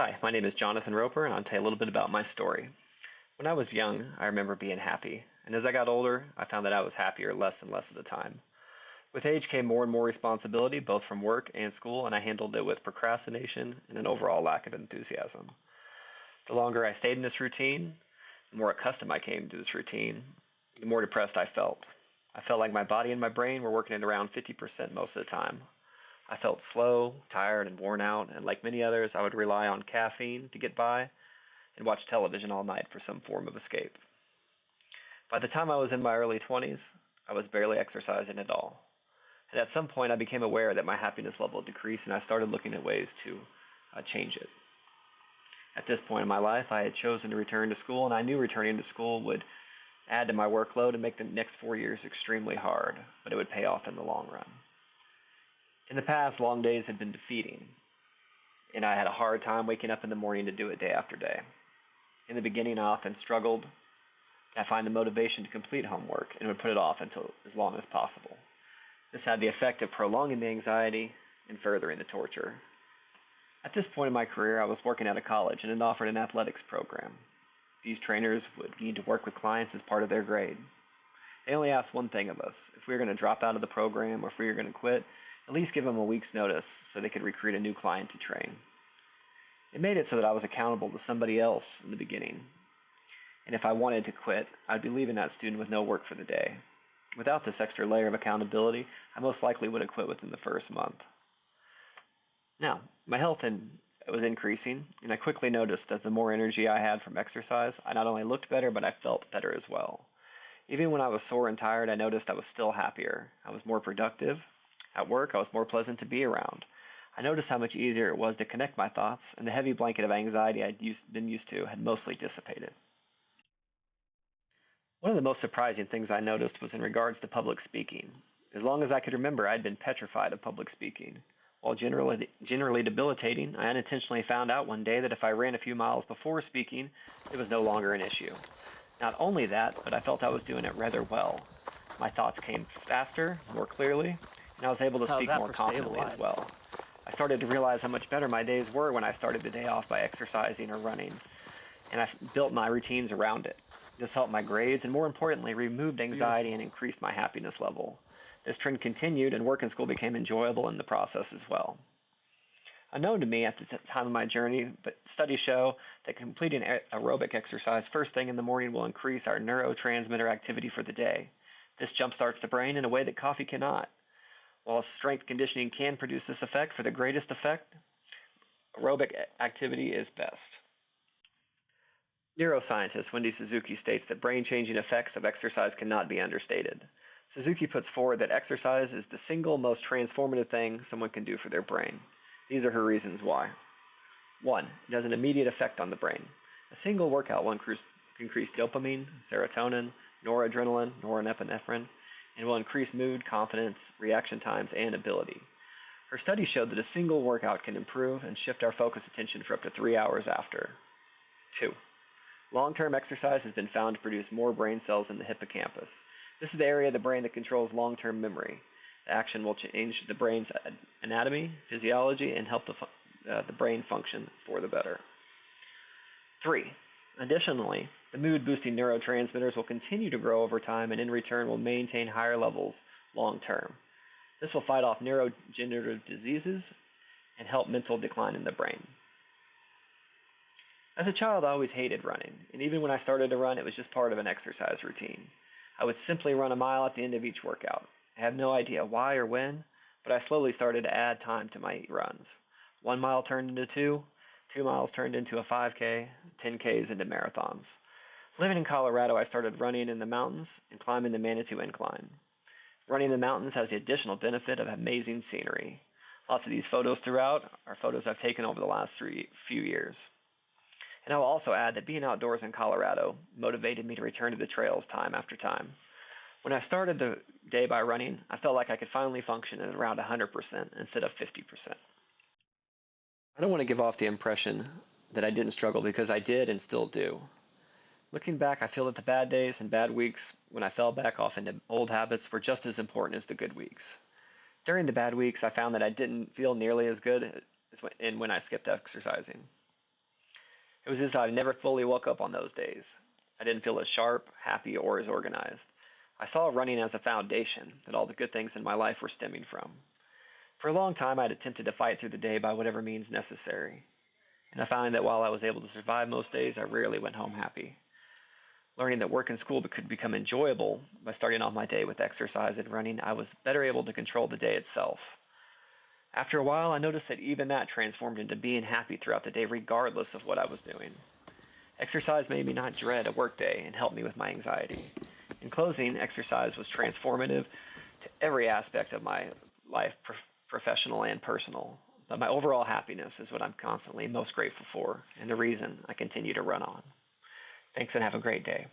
Hi, my name is Jonathan Roper, and I'll tell you a little bit about my story. When I was young, I remember being happy, and as I got older, I found that I was happier less and less of the time. With age came more and more responsibility, both from work and school, and I handled it with procrastination and an overall lack of enthusiasm. The longer I stayed in this routine, the more accustomed I came to this routine, the more depressed I felt. I felt like my body and my brain were working at around 50% most of the time. I felt slow, tired, and worn out, and like many others, I would rely on caffeine to get by and watch television all night for some form of escape. By the time I was in my early 20s, I was barely exercising at all. And at some point, I became aware that my happiness level decreased, and I started looking at ways to change it. At this point in my life, I had chosen to return to school, and I knew returning to school would add to my workload and make the next 4 years extremely hard, but it would pay off in the long run. In the past, long days had been defeating, and I had a hard time waking up in the morning to do it day after day. In the beginning, I often struggled to find the motivation to complete homework and would put it off until as long as possible. This had the effect of prolonging the anxiety and furthering the torture. At this point in my career, I was working at a college and it offered an athletics program. These trainers would need to work with clients as part of their grade. They only asked one thing of us: if we were going to drop out of the program or if we were going to quit, at least give them a week's notice so they could recruit a new client to train. It made it so that I was accountable to somebody else in the beginning, and if I wanted to quit, I'd be leaving that student with no work for the day. Without this extra layer of accountability, I most likely would have quit within the first month. Now, my health was increasing, and I quickly noticed that the more energy I had from exercise, I not only looked better, but I felt better as well. Even when I was sore and tired, I noticed I was still happier. I was more productive. At work, I was more pleasant to be around. I noticed how much easier it was to connect my thoughts, and the heavy blanket of anxiety been used to had mostly dissipated. One of the most surprising things I noticed was in regards to public speaking. As long as I could remember, I had been petrified of public speaking. While generally debilitating, I unintentionally found out one day that if I ran a few miles before speaking, it was no longer an issue. Not only that, but I felt I was doing it rather well. My thoughts came faster, more clearly, and I was able to How's speak that more for confidently as stabilized? well. I started to realize how much better my days were when I started the day off by exercising or running, and I built my routines around it. This helped my grades and, more importantly, removed anxiety and Beautiful. increased my happiness level. This trend continued, and work and school became enjoyable in the process as well. Unknown to me at the time of my journey, but studies show that completing aerobic exercise first thing in the morning will increase our neurotransmitter activity for the day. This jumpstarts the brain in a way that coffee cannot. While strength conditioning can produce this effect, for the greatest effect, aerobic activity is best. Neuroscientist Wendy Suzuki states that brain-changing effects of exercise cannot be understated. Suzuki puts forward that exercise is the single most transformative thing someone can do for their brain. These are her reasons why. 1. It has an immediate effect on the brain. A single workout will increase dopamine, serotonin, noradrenaline, norepinephrine, and will increase mood, confidence, reaction times, and ability. Her study showed that a single workout can improve and shift our focus attention for up to 3 hours after. 2. Long-term exercise has been found to produce more brain cells in the hippocampus. This is the area of the brain that controls long-term memory. The action will change the brain's anatomy, physiology, and help the brain function for the better. 3. Additionally, the mood-boosting neurotransmitters will continue to grow over time and in return will maintain higher levels long-term. This will fight off neurodegenerative diseases and help mental decline in the brain. As a child, I always hated running, and even when I started to run, it was just part of an exercise routine. I would simply run a mile at the end of each workout. I had no idea why or when, but I slowly started to add time to my runs. 1 mile turned into 2, 2 miles turned into a 5K, 10Ks into marathons. Living in Colorado, I started running in the mountains and climbing the Manitou Incline. Running in the mountains has the additional benefit of amazing scenery. Lots of these photos throughout are photos I've taken over the last few years. And I will also add that being outdoors in Colorado motivated me to return to the trails time after time. When I started the day by running, I felt like I could finally function at around 100% instead of 50%. I don't want to give off the impression that I didn't struggle because I did and still do. Looking back, I feel that the bad days and bad weeks when I fell back off into old habits were just as important as the good weeks. During the bad weeks, I found that I didn't feel nearly as good as when I skipped exercising. It was as if I never fully woke up on those days. I didn't feel as sharp, happy, or as organized. I saw running as a foundation that all the good things in my life were stemming from. For a long time, I had attempted to fight through the day by whatever means necessary, and I found that while I was able to survive most days, I rarely went home happy. Learning that work and school could become enjoyable by starting off my day with exercise and running, I was better able to control the day itself. After a while, I noticed that even that transformed into being happy throughout the day, regardless of what I was doing. Exercise made me not dread a workday and helped me with my anxiety. In closing, exercise was transformative to every aspect of my life, professional and personal. But my overall happiness is what I'm constantly most grateful for and the reason I continue to run on. Thanks and have a great day.